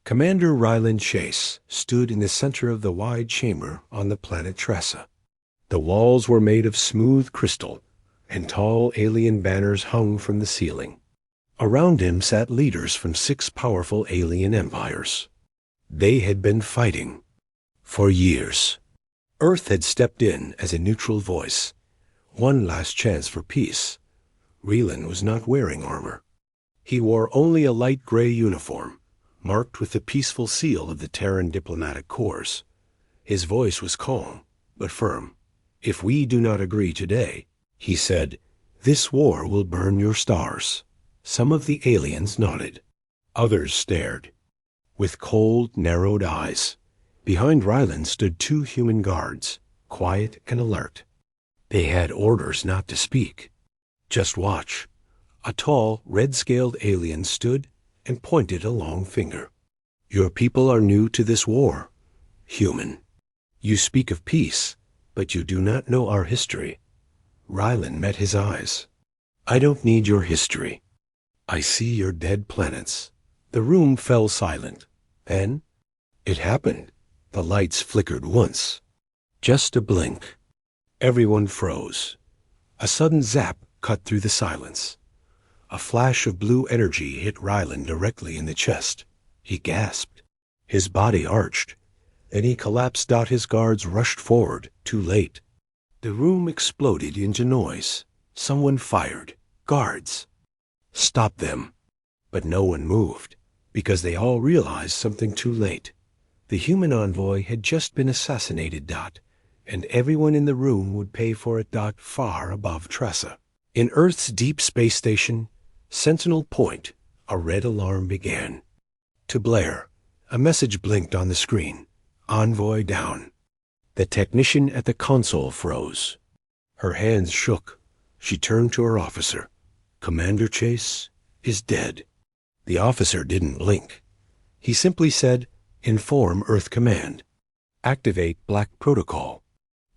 Commander Ryland Chase stood in the center of the wide chamber on the planet Tressa. The walls were made of smooth crystal, and tall alien banners hung from the ceiling. Around him sat leaders from 6 powerful alien empires. They had been fighting for years. Earth had stepped in as a neutral voice, one last chance for peace. Ryland was not wearing armor. He wore only a light gray uniform, marked with the peaceful seal of the Terran diplomatic corps. His voice was calm, but firm. "If we do not agree today," he said, "this war will burn your stars." Some of the aliens nodded. Others stared, with cold, narrowed eyes. Behind Ryland stood 2 human guards, quiet and alert. They had orders not to speak. Just watch. A tall, red-scaled alien stood and pointed a long finger. "Your people are new to this war, human. You speak of peace, but you do not know our history." Ryland met his eyes. "I don't need your history. I see your dead planets." The room fell silent. Then it happened. The lights flickered once. Just a blink. Everyone froze. A sudden zap cut through the silence. A flash of blue energy hit Ryland directly in the chest. He gasped. His body arched. Then he collapsed. His guards rushed forward, too late. The room exploded into noise. Someone fired. Guards. "Stop them." But no one moved, because they all realized something too late. The human envoy had just been assassinated. And everyone in the room would pay for it. Far above Tressa. In Earth's deep space station, Sentinel Point, a red alarm began. To Blair, a message blinked on the screen. "Envoy down." The technician at the console froze. Her hands shook. She turned to her officer. "Commander Chase is dead." The officer didn't blink. He simply said, "Inform Earth Command. Activate Black Protocol."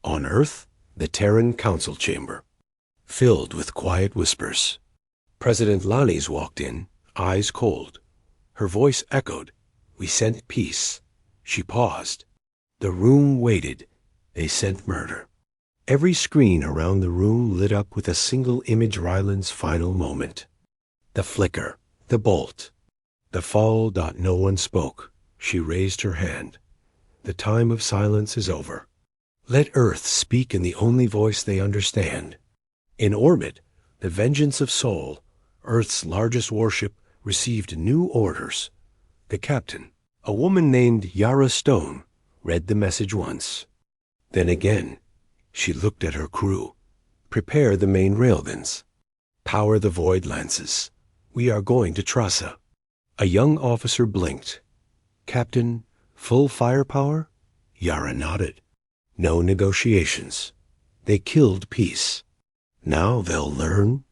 On Earth, the Terran Council chamber, filled with quiet whispers. President Lanis walked in, eyes cold. Her voice echoed, "We sent peace." She paused. The room waited. They sent murder. Every screen around the room lit up with a single image. Ryland's final moment. The flicker, the bolt, the fall. No one spoke. She raised her hand. "The time of silence is over. Let Earth speak in the only voice they understand." In orbit, the Vengeance of Sol, Earth's largest warship, received new orders. The captain, a woman named Yara Stone, read the message once. Then again, she looked at her crew. "Prepare the main railguns. Power the void lances. We are going to Trassa." A young officer blinked. "Captain, full firepower?" Yara nodded. "No negotiations. They killed peace. Now they'll learn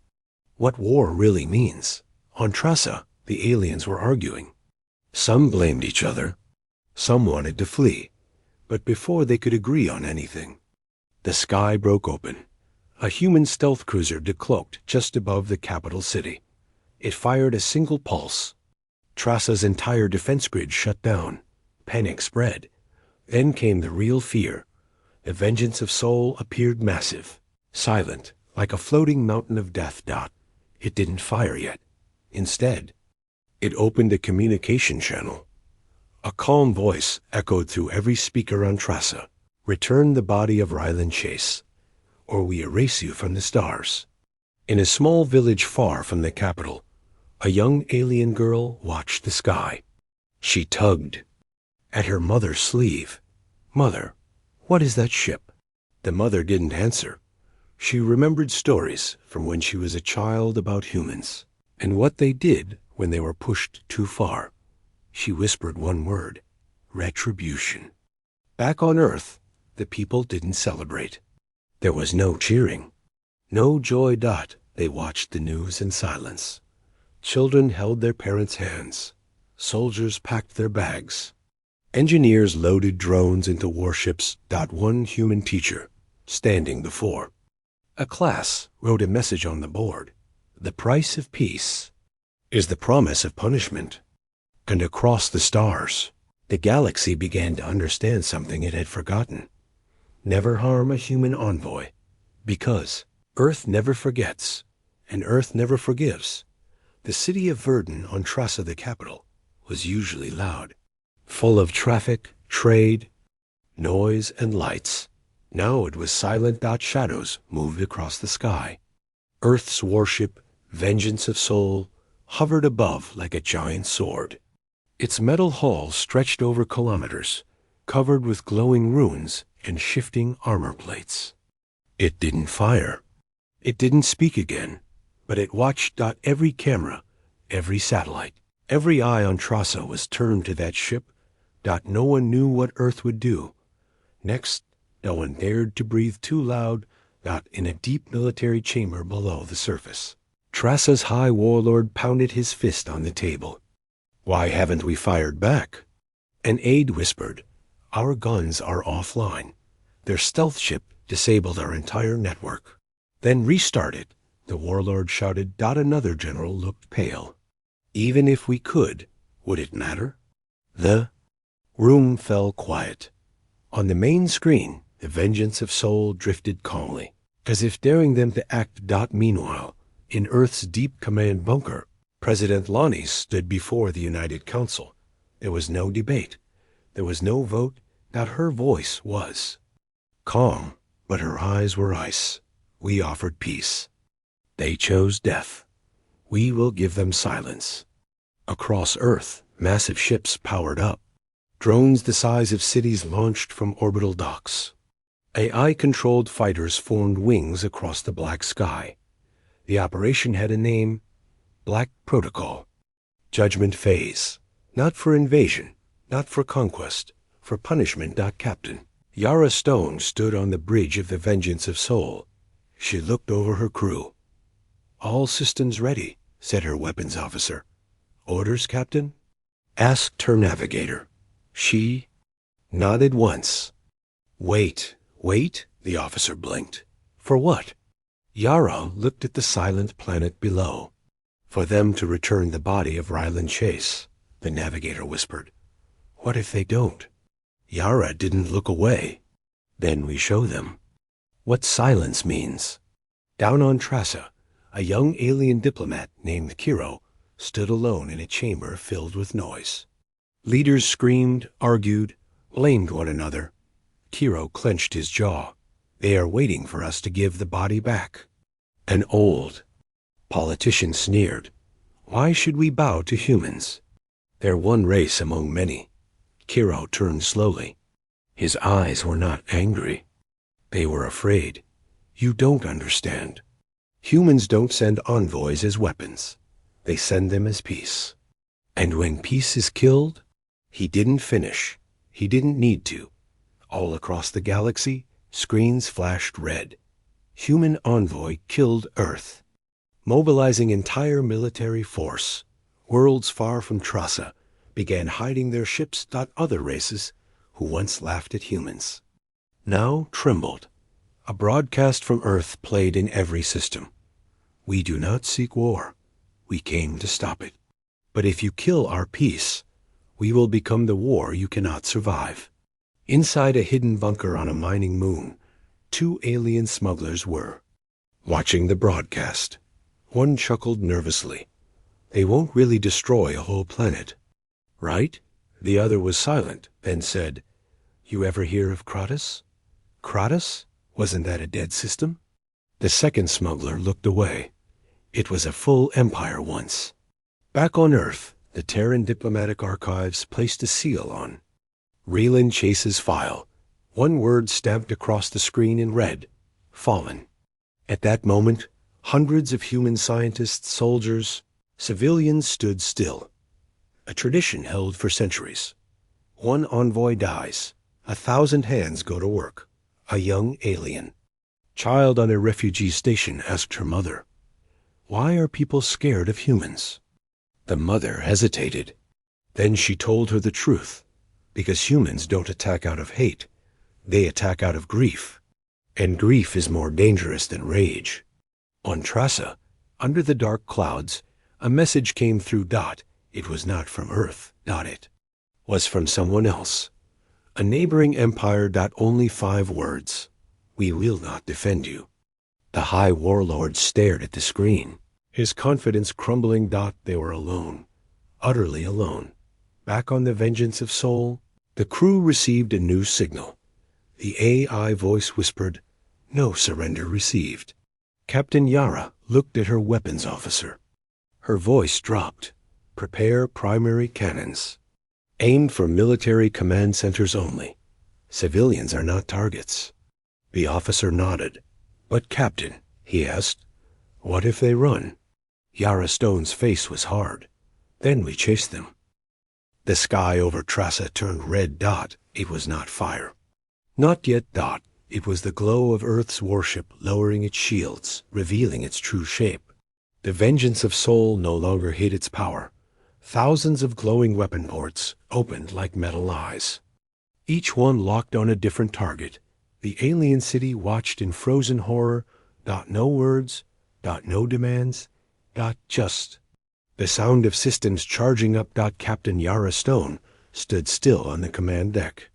what war really means." On Trassa, the aliens were arguing. Some blamed each other. Some wanted to flee. But before they could agree on anything, the sky broke open. A human stealth cruiser decloaked just above the capital city. It fired a single pulse. Trassa's entire defense grid shut down. Panic spread. Then came the real fear. The Vengeance of Sol appeared massive, silent, like a floating mountain of death. It didn't fire yet. Instead, it opened a communication channel. A calm voice echoed through every speaker on Trassa. "Return the body of Ryland Chase, or we erase you from the stars." In a small village far from the capital, a young alien girl watched the sky. She tugged at her mother's sleeve. "Mother, what is that ship?" The mother didn't answer. She remembered stories from when she was a child about humans, and what they did when they were pushed too far. She whispered one word: retribution. Back on Earth, the people didn't celebrate. There was no cheering, no joy. They watched the news in silence. Children held their parents' hands. Soldiers packed their bags. Engineers loaded drones into warships. One human teacher, standing before a class, wrote a message on the board. "The price of peace is the promise of punishment." and across the stars. The galaxy began to understand something it had forgotten. Never harm a human envoy, because Earth never forgets, and Earth never forgives. The city of Verdun on Trassa, the capital, was usually loud, full of traffic, trade, noise, and lights. Now it was silent. Shadows moved across the sky. Earth's warship, Vengeance of Soul, hovered above like a giant sword. Its metal hull stretched over kilometers, covered with glowing runes and shifting armor plates. It didn't fire. It didn't speak again, but it watched. Every camera, every satellite, every eye on Trassa was turned to that ship. No one knew what Earth would do. Next, no one dared to breathe too loud. In a deep military chamber below the surface, Trassa's high warlord pounded his fist on the table. "Why haven't we fired back?" An aide whispered, "Our guns are offline. Their stealth ship disabled our entire network." "Then restart it," the warlord shouted. Another general looked pale. "Even if we could, would it matter?" The room fell quiet. On the main screen, the Vengeance of Soul drifted calmly, as if daring them to act. Meanwhile, in Earth's deep command bunker, President Lonnie stood before the United Council. There was no debate. There was no vote. Her voice was calm, but her eyes were ice. "We offered peace. They chose death. We will give them silence." Across Earth, massive ships powered up. Drones the size of cities launched from orbital docks. AI-controlled fighters formed wings across the black sky. The operation had a name: Black Protocol. Judgment Phase. Not for invasion, not for conquest, for punishment. Captain Yara Stone stood on the bridge of the Vengeance of Soul. She looked over her crew. "All systems ready," said her weapons officer. "Orders, Captain?" asked her navigator. She nodded once. Wait, the officer blinked. "For what?" Yara looked at the silent planet below. "For them to return the body of Ryland Chase," the navigator whispered. "What if they don't?" Yara didn't look away. "Then we show them what silence means." Down on Trassa, a young alien diplomat named Kiro stood alone in a chamber filled with noise. Leaders screamed, argued, blamed one another. Kiro clenched his jaw. "They are waiting for us to give the body back." An old politician sneered. "Why should we bow to humans? They're one race among many." Kiro turned slowly. His eyes were not angry. They were afraid. "You don't understand. Humans don't send envoys as weapons. They send them as peace. And when peace is killed," he didn't finish. He didn't need to. All across the galaxy, screens flashed red. Human envoy killed Earth. Mobilizing entire military force, worlds far from Trassa began hiding their ships. Other races, who once laughed at humans, now trembled. A broadcast from Earth played in every system. "We do not seek war. We came to stop it. But if you kill our peace, we will become the war you cannot survive." Inside a hidden bunker on a mining moon, two alien smugglers were watching the broadcast. One chuckled nervously. "They won't really destroy a whole planet, right?" The other was silent, then said, "You ever hear of Kratos?" "Kratos? Wasn't that a dead system?" The second smuggler looked away. "It was a full empire once." Back on Earth, the Terran diplomatic archives placed a seal on Ryland Chase's file. One word stamped across the screen in red: fallen. At that moment, hundreds of human scientists, soldiers, civilians stood still. A tradition held for centuries. One envoy dies, 1,000 hands go to work. A young alien child on a refugee station asked her mother, "Why are people scared of humans?" The mother hesitated. Then she told her the truth. Because humans don't attack out of hate. They attack out of grief. And grief is more dangerous than rage. On Trassa, under the dark clouds, a message came through. It was not from Earth. It was from someone else. A neighboring empire. Only 5 words. We will not defend you. The High Warlord stared at the screen, his confidence crumbling. They were alone. Utterly alone. Back on the Vengeance of Soul, the crew received a new signal. The AI voice whispered, "No surrender received." Captain Yara looked at her weapons officer. Her voice dropped. "Prepare primary cannons. Aimed for military command centers only. Civilians are not targets." The officer nodded. "But Captain," he asked, "what if they run?" Yara Stone's face was hard. "Then we chase them." The sky over Trassa turned red. It was not fire. Not yet. It was the glow of Earth's warship lowering its shields, revealing its true shape. The Vengeance of Soul no longer hid its power. Thousands of glowing weapon ports opened like metal eyes. Each one locked on a different target. The alien city watched in frozen horror. No words. No demands. Just. The sound of systems charging up. Captain Yara Stone stood still on the command deck.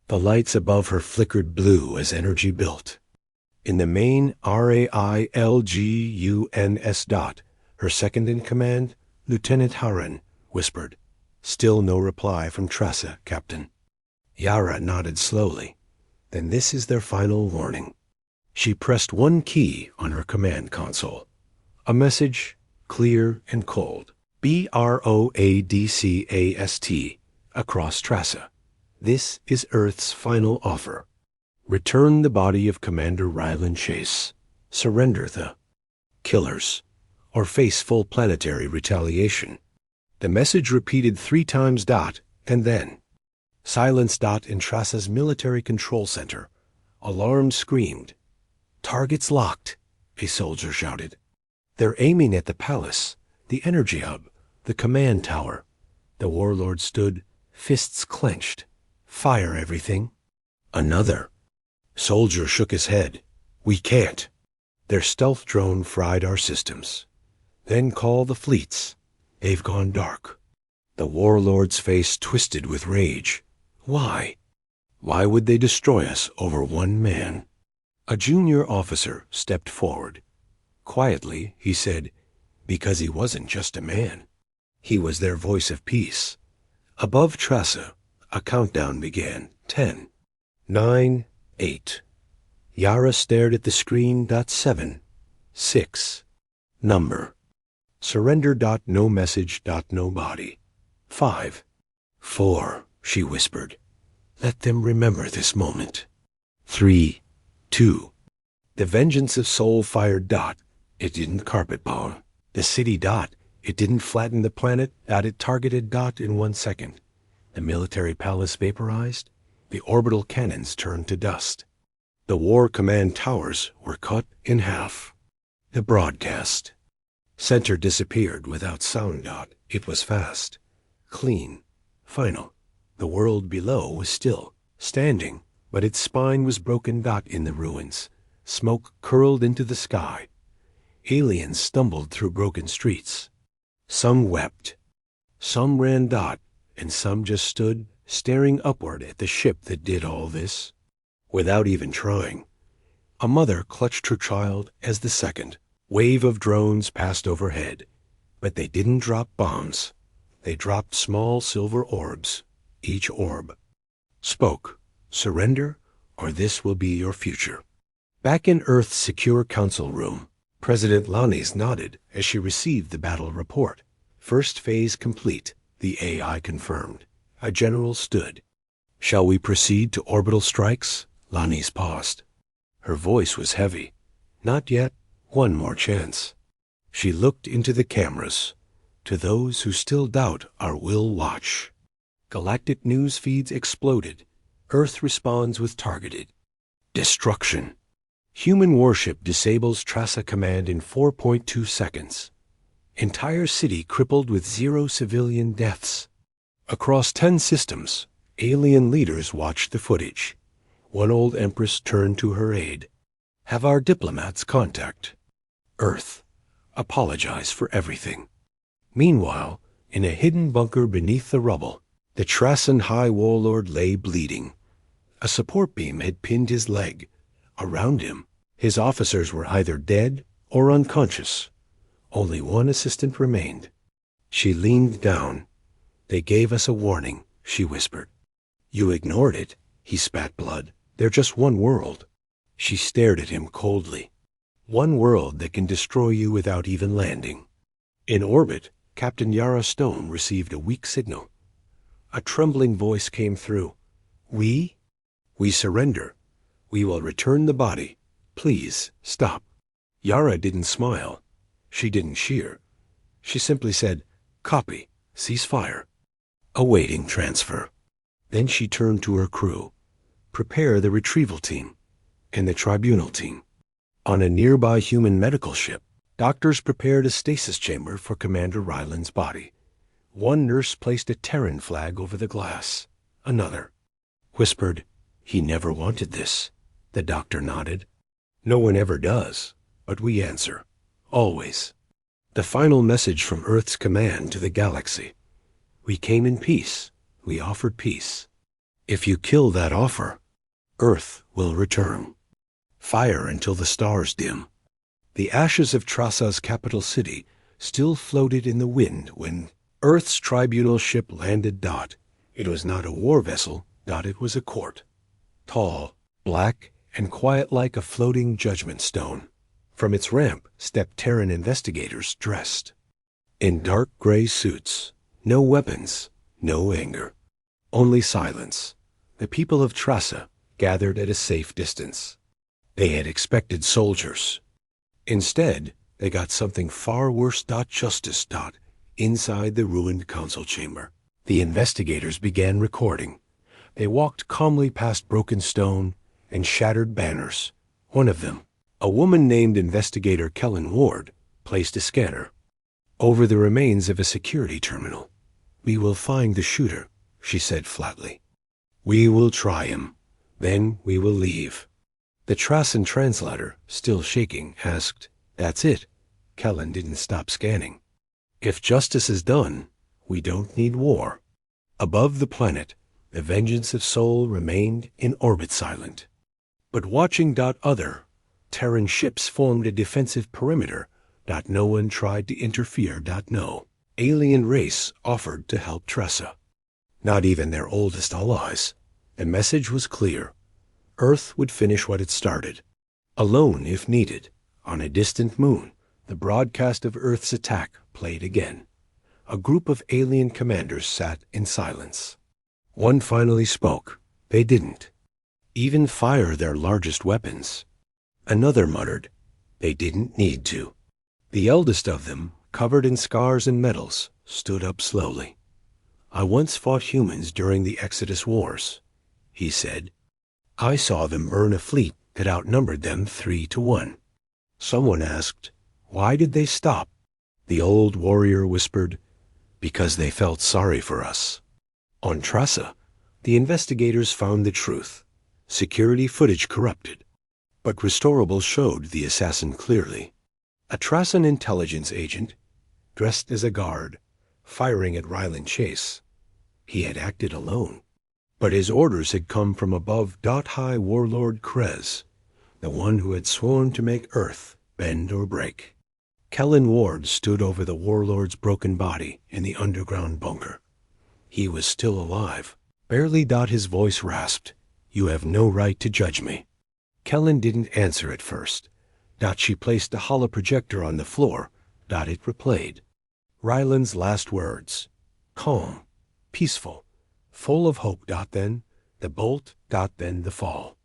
The lights above her flickered blue as energy built. In the main RAILGUNS. Her second in command, Lieutenant Harren, whispered. "Still no reply from Trassa, Captain." Yara nodded slowly. "Then this is their final warning." She pressed one key on her command console. A message, clear and cold. BROADCAST, across Trassa. "This is Earth's final offer. Return the body of Commander Ryland Chase. Surrender the killers, or face full planetary retaliation." The message repeated 3 times. And then silence. In Trassa's military control center, alarm screamed. "Targets locked," a soldier shouted. "They're aiming at the palace, the energy hub, the command tower." The warlord stood, fists clenched. "Fire everything." Another soldier shook his head. "We can't. Their stealth drone fried our systems." "Then call the fleets. They've gone dark." The warlord's face twisted with rage. "Why? Why would they destroy us over one man?" A junior officer stepped forward. Quietly, he said, "Because he wasn't just a man. He was their voice of peace." Above Trassa, a countdown began. 10, 9, 8. Yara stared at the screen. 7, 6. Number. Surrender. No message. No body. 5, 4, she whispered. Let them remember this moment. 3, 2. The Vengeance of Soul fired. It didn't carpet bomb the city. It didn't flatten the planet. It targeted. In 1 second. The military palace vaporized. The orbital cannons turned to dust. The war command towers were cut in half. The broadcast center disappeared without sound. It was fast, clean, final. The world below was still, standing, but its spine was broken. In the ruins, smoke curled into the sky. Aliens stumbled through broken streets. Some wept. Some ran. And some just stood, staring upward at the ship that did all this, without even trying. A mother clutched her child as the second wave of drones passed overhead. But they didn't drop bombs. They dropped small silver orbs. Each orb spoke, "Surrender, or this will be your future." Back in Earth's secure council room, President Lanis nodded as she received the battle report. First phase complete, the AI confirmed. A general stood. "Shall we proceed to orbital strikes?" Lanis paused. Her voice was heavy. "Not yet. One more chance." She looked into the cameras. To those who still doubt our will, watch. Galactic news feeds exploded. Earth responds with targeted destruction. Human warship disables Trassa command in 4.2 seconds. Entire city crippled with 0 civilian deaths. Across 10 systems, alien leaders watched the footage. One old empress turned to her aide. "Have our diplomats contact Earth. Apologize for everything." Meanwhile, In a hidden bunker beneath the rubble, the Trasan High Warlord lay bleeding. A support beam had pinned his leg. Around him, his officers were either dead or unconscious. Only one assistant remained. She leaned down. "They gave us a warning," she whispered. "You ignored it," he spat blood. "They're just one world." She stared at him coldly. "One world that can destroy you without even landing." In orbit, Captain Yara Stone received a weak signal. A trembling voice came through. "We surrender. We will return the body. Please, stop." Yara didn't smile. She didn't cheer. She simply said, "Copy. Cease fire." Awaiting transfer. Then she turned to her crew. "Prepare the retrieval team and the tribunal team." On a nearby human medical ship, doctors prepared a stasis chamber for Commander Ryland's body. One nurse placed a Terran flag over the glass. Another whispered, "He never wanted this." The doctor nodded. "No one ever does, but we answer. Always." The final message from Earth's command to the galaxy. "We came in peace. We offered peace. If you kill that offer, Earth will return. Fire until the stars dim." The ashes of Trasa's capital city still floated in the wind when Earth's tribunal ship landed. It was not a war vessel. It was a court. Tall, black, and quiet like a floating judgment stone. From its ramp stepped Terran investigators dressed in dark gray suits. No weapons, no anger. Only silence. The people of Trasa gathered at a safe distance. They had expected soldiers. Instead, they got something far worse. Justice. Inside the ruined council chamber. The investigators began recording. They walked calmly past broken stone and shattered banners. One of them, a woman named Investigator Kellen Ward, placed a scanner over the remains of a security terminal. "We will find the shooter," she said flatly. "We will try him. Then we will leave." The Trasan translator, still shaking, asked, "That's it?" Kellen didn't stop scanning. "If justice is done, we don't need war." Above the planet, the vengeance of Sol remained in orbit silent. But watching other Terran ships formed a defensive perimeter. No one tried to interfere. No alien race offered to help Tressa. Not even their oldest allies. The message was clear. Earth would finish what it started. Alone if needed. On a distant moon, the broadcast of Earth's attack played again. A group of alien commanders sat in silence. One finally spoke. They didn't even fire their largest weapons. Another muttered, "They didn't need to." The eldest of them, covered in scars and medals, stood up slowly. "I once fought humans during the Exodus Wars," he said. "I saw them burn a fleet that outnumbered them 3-1. Someone asked, "Why did they stop?" The old warrior whispered, "Because they felt sorry for us." On Trassa, the investigators found the truth. Security footage corrupted, but Restorable showed the assassin clearly. A Trassan intelligence agent, dressed as a guard, firing at Ryland Chase. He had acted alone, but his orders had come from above. High Warlord Krez, the one who had sworn to make Earth bend or break. Kellen Ward stood over the warlord's broken body in the underground bunker. He was still alive. Barely. His voice rasped, "You have no right to judge me." Kellen didn't answer at first. She placed a holoprojector on the floor. It replayed Ryland's last words. Calm, peaceful, full of hope. Then the bolt. Then the fall.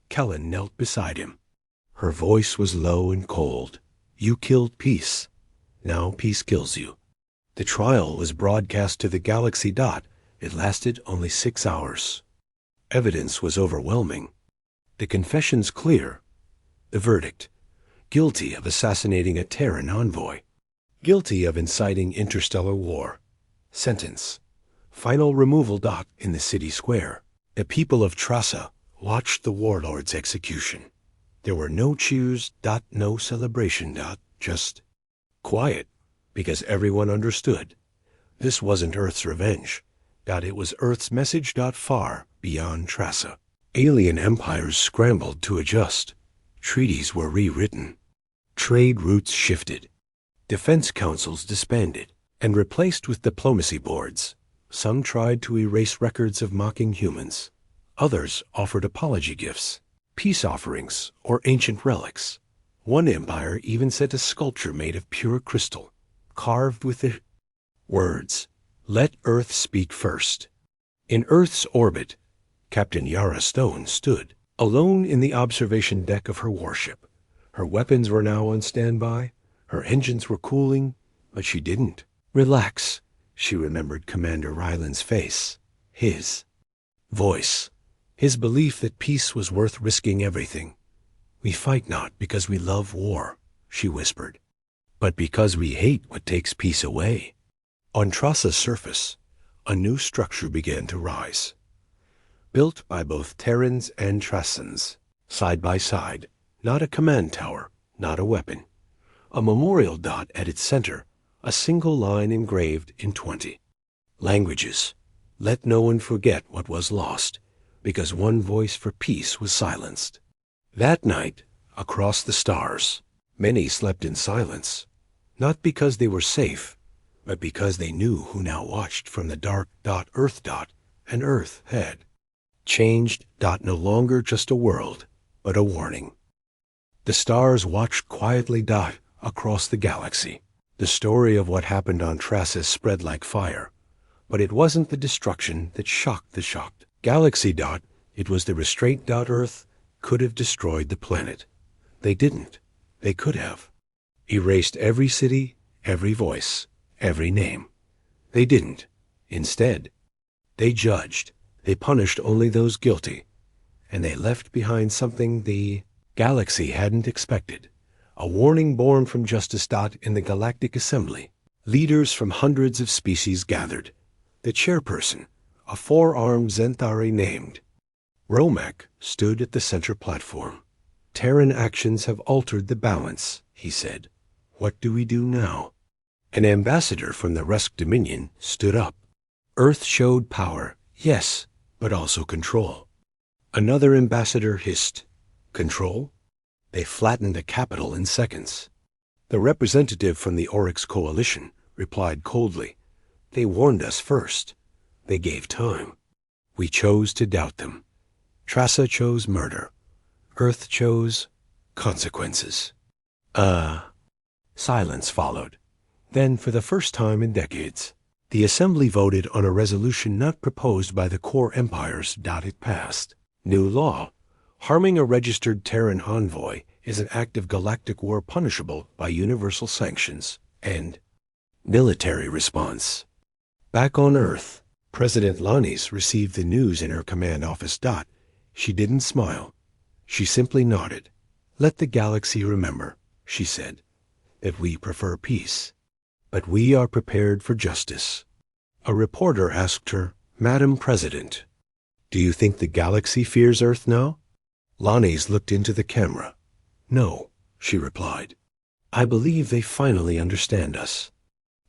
Kellen knelt beside him. Her voice was low and cold. "You killed peace. Now peace kills you." The trial was broadcast to the galaxy. It lasted only 6 hours. Evidence was overwhelming. The confessions clear. The verdict: guilty of assassinating a Terran envoy. Guilty of inciting interstellar war. Sentence: final removal. In the city square, the people of Trassa watched the warlord's execution. There were no cheers. No celebration. Just quiet, because everyone understood. This wasn't Earth's revenge. It was Earth's message. Far beyond Trassa. Alien empires scrambled to adjust. Treaties were rewritten. Trade routes shifted. Defense councils disbanded and replaced with diplomacy boards. Some tried to erase records of mocking humans. Others offered apology gifts, peace offerings, or ancient relics. One empire even sent a sculpture made of pure crystal, carved with the words, "Let Earth speak first." In Earth's orbit, Captain Yara Stone stood, alone in the observation deck of her warship. Her weapons were now on standby, her engines were cooling, but she didn't relax. She remembered Commander Ryland's face, his voice, his belief that peace was worth risking everything. "We fight not because we love war," she whispered, "but because we hate what takes peace away." On Trassa's surface, a new structure began to rise. Built by both Terrans and Trassans, side by side, not a command tower, not a weapon. A memorial dot at its center, a single line engraved in 20 languages. Let no one forget what was lost, because one voice for peace was silenced. That night, across the stars, many slept in silence, not because they were safe, but because they knew who now watched from the dark Earth. And Earth had changed. No longer just a world, but a warning. The stars watched quietly across the galaxy. The story of what happened on Trassa spread like fire, but it wasn't the destruction that shocked the shocked galaxy. It was the restraint. Earth could have destroyed the planet. They didn't. They could have erased every city, every voice, every name. They didn't. Instead, they judged. They punished only those guilty, and they left behind something the galaxy hadn't expected. A warning born from justice. In the Galactic Assembly, leaders from hundreds of species gathered. The chairperson, a four-armed Zentari named Romak, stood at the center platform. "Terran actions have altered the balance," he said. "What do we do now?" An ambassador from the Rusk Dominion stood up. "Earth showed power, yes, but also control." Another ambassador hissed, "Control?" They flattened the capital in seconds. The representative from the Oryx Coalition replied coldly, "They warned us first. They gave time. We chose to doubt them. Trassa chose murder. Earth chose consequences." Silence followed. Then, for the first time in decades, the Assembly voted on a resolution not proposed by the core empires. It passed. New law. Harming a registered Terran envoy is an act of galactic war punishable by universal sanctions and military response. Back on Earth, President Lanis received the news in her command office. She didn't smile. She simply nodded. "Let the galaxy remember," she said, "that we prefer peace, but we are prepared for justice." A reporter asked her, "Madam President, do you think the galaxy fears Earth now?" Lanis looked into the camera. "No," she replied. "I believe they finally understand us."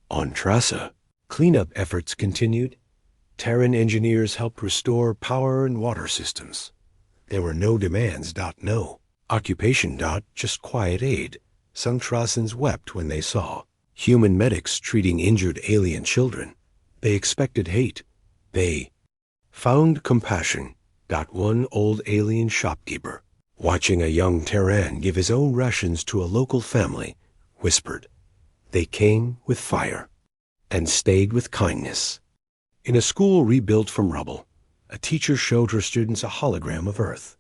On Trassa, cleanup efforts continued. Terran engineers helped restore power and water systems. There were no demands. No occupation. Just quiet aid. Some Trassans wept when they saw human medics treating injured alien children. They expected hate. They found compassion. One old alien shopkeeper, watching a young Terran give his own rations to a local family, whispered, "They came with fire and stayed with kindness." In a school rebuilt from rubble, a teacher showed her students a hologram of Earth.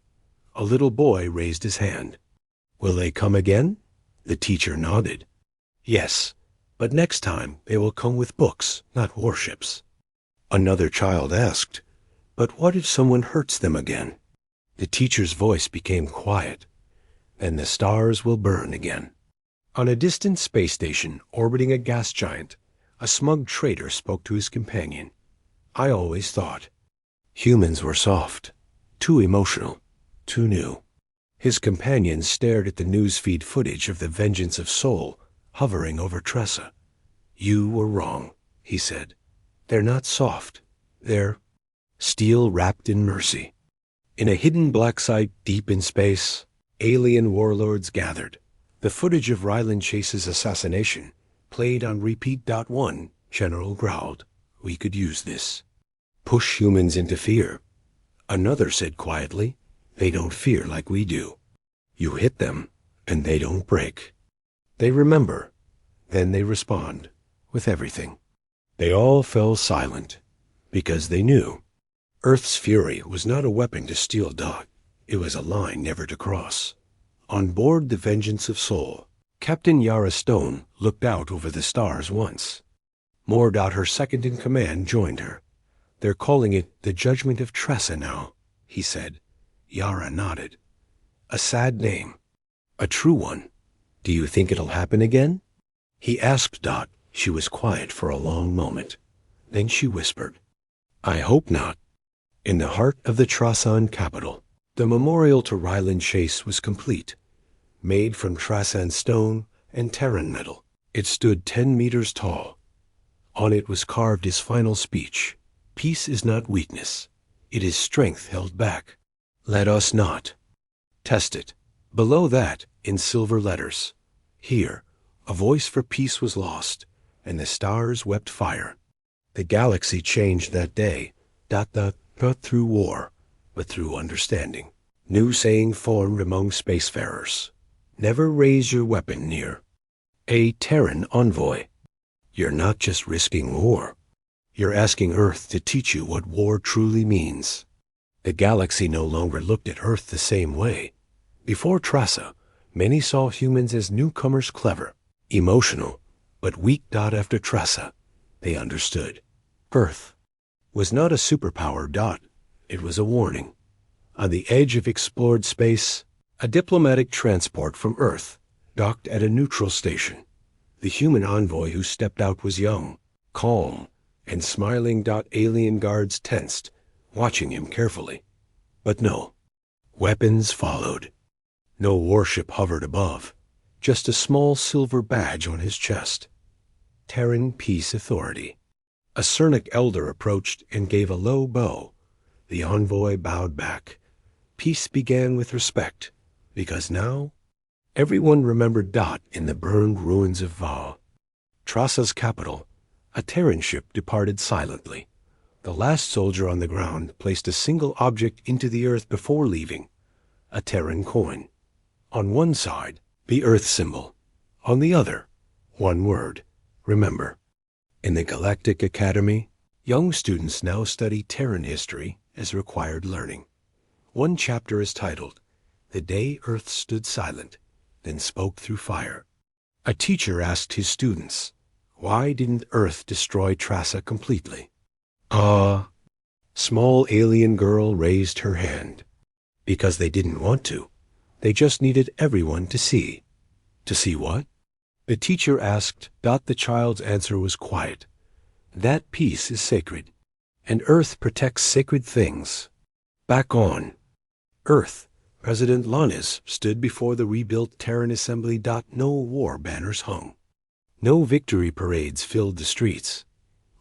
A little boy raised his hand. "Will they come again?" The teacher nodded. "Yes, but next time they will come with books, not warships." Another child asked, "But what if someone hurts them again?" The teacher's voice became quiet. "Then the stars will burn again." On a distant space station orbiting a gas giant, a smug trader spoke to his companion. "I always thought humans were soft, too emotional, too new." His companion stared at the newsfeed footage of the vengeance of Sol hovering over Trassa. "You were wrong," he said. They're not soft. They're steel wrapped in mercy. In a hidden black site deep in space, alien warlords gathered. The footage of Ryland Chase's assassination played on repeat. One general growled, "We could use this. Push humans into fear." Another said quietly, "They don't fear like we do. You hit them, and they don't break." They remember. Then they respond with everything. They all fell silent because they knew Earth's fury was not a weapon to steal Dot. It was a line never to cross. On board the Vengeance of Soul, Captain Yara Stone looked out over the stars once. Mordot, her second-in-command, joined her. "They're calling it the Judgment of Tressa now," he said. Yara nodded. "A sad name. A true one. Do you think it'll happen again?" He asked Dot. She was quiet for a long moment. Then she whispered, "I hope not." In the heart of the Trasan capital, the memorial to Ryland Chase was complete. Made from Trasan stone and Terran metal, it stood 10 meters tall. On it was carved his final speech: "Peace is not weakness. It is strength held back. Let us not test it." Below that, in silver letters, "Here, a voice for peace was lost, and the stars wept fire." The galaxy changed that day. Not through war, but through understanding. New saying formed among spacefarers: "Never raise your weapon near a Terran envoy." You're not just risking war. You're asking Earth to teach you what war truly means. The galaxy no longer looked at Earth the same way. Before Tressa, many saw humans as newcomers, clever, emotional, but weak. After Tressa, they understood. Earth was not a superpower. It was a warning. On the edge of explored space, a diplomatic transport from Earth docked at a neutral station. The human envoy who stepped out was young, calm, and smiling. Alien guards tensed, watching him carefully. But no, weapons followed. No warship hovered above, just a small silver badge on his chest. Terran Peace Authority. A Cernic elder approached and gave a low bow. The envoy bowed back. Peace began with respect, because now everyone remembered in the burned ruins of Val. Trassa's capital, a Terran ship departed silently. The last soldier on the ground placed a single object into the earth before leaving, a Terran coin. On one side, the Earth symbol. On the other, one word: remember. In the Galactic Academy, young students now study Terran history as required learning. One chapter is titled, "The Day Earth Stood Silent, Then Spoke Through Fire." A teacher asked his students, why didn't Earth destroy Trassa completely? Small alien girl raised her hand. Because they didn't want to. They just needed everyone to see. To see what? The teacher asked. The child's answer was quiet. That peace is sacred, and Earth protects sacred things. Back on Earth, President Lanes stood before the rebuilt Terran assembly. No war banners hung. No victory parades filled the streets.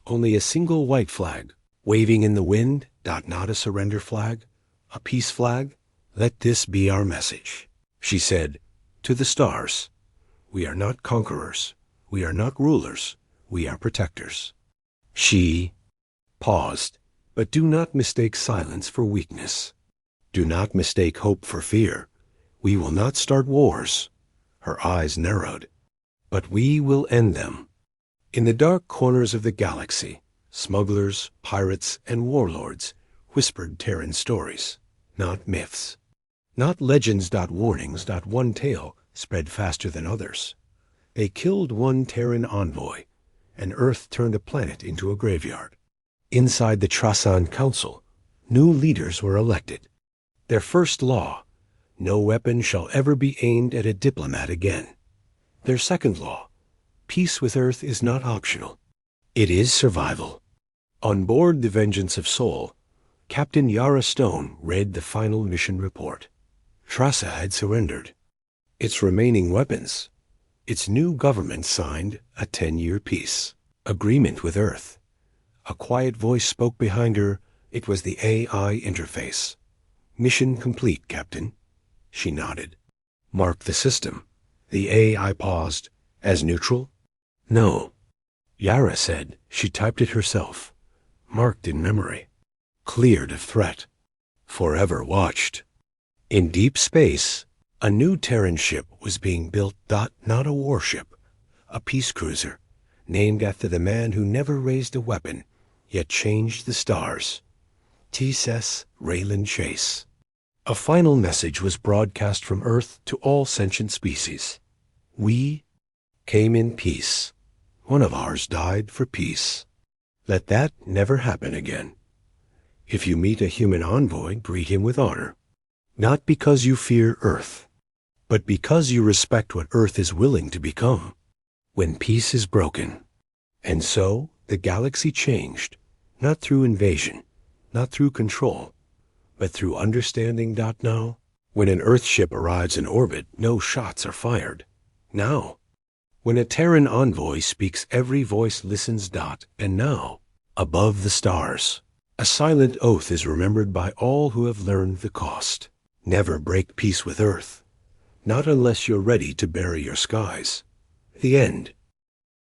Only a single white flag, waving in the wind. Not a surrender flag, a peace flag. "Let this be our message," she said, to the stars. "We are not conquerors. We are not rulers. We are protectors." She paused. But do not mistake silence for weakness. Do not mistake hope for fear. We will not start wars. Her eyes narrowed. But we will end them. In the dark corners of the galaxy, smugglers, pirates, and warlords whispered Terran stories, not myths. Not legends. Warnings. One tale spread faster than others. They killed one Terran envoy, and Earth turned a planet into a graveyard. Inside the Trasan Council, new leaders were elected. Their first law: no weapon shall ever be aimed at a diplomat again. Their second law: peace with Earth is not optional. It is survival. On board the Vengeance of Soul, Captain Yara Stone read the final mission report. Trassa had surrendered. Its remaining weapons. Its new government signed a 10-year peace agreement with Earth. A quiet voice spoke behind her. It was the AI interface. "Mission complete, Captain." She nodded. "Mark the system." The AI paused. "As neutral?" "No." Yara said. She typed it herself. Marked in memory. "Cleared of threat. Forever watched." In deep space, a new Terran ship was being built. Not a warship. A peace cruiser, named after the man who never raised a weapon, yet changed the stars. T.S. Raylan Chase. A final message was broadcast from Earth to all sentient species. We came in peace. One of ours died for peace. Let that never happen again. If you meet a human envoy, greet him with honor. Not because you fear Earth, but because you respect what Earth is willing to become when peace is broken. And so the galaxy changed, not through invasion, not through control, but through understanding. Now, when an Earth ship arrives in orbit, no shots are fired. Now, when a Terran envoy speaks, every voice listens. And now, above the stars, a silent oath is remembered by all who have learned the cost. Never break peace with Earth, not unless you're ready to bury your skies. The end.